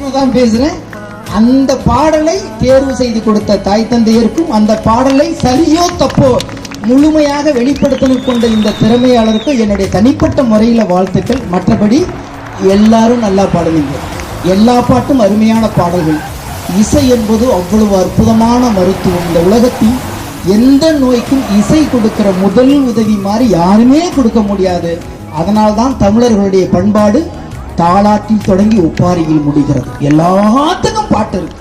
தான் பேசுறேன். அந்த பாடலை தேர்வு செய்து கொடுத்த தாய் தந்தையருக்கும் அந்த பாடலை சரியோ தப்போ முழுமையாக வெளிப்படுத்த கொண்ட இந்த திறமையாளருக்கும் என்னுடைய தனிப்பட்ட முறையில் வாழ்த்துக்கள். மற்றபடி எல்லாரும் நல்லா பாடுவீங்க. எல்லா பாட்டும் அருமையான பாடல்கள். இசை என்பது அவ்வளவு அற்புதமான மருத்துவம். இந்த உலகத்தில் எந்த நோய்க்கும் இசை கொடுக்கிற முதல் உதவி மாதிரி யாருமே கொடுக்க முடியாது. அதனால்தான் தமிழர்களுடைய பண்பாடு தாலாட்டில் தொடங்கி ஒப்பாரியில் முடிகிறது. எல்லாத்துக்கும் பாட்டு இருக்கு.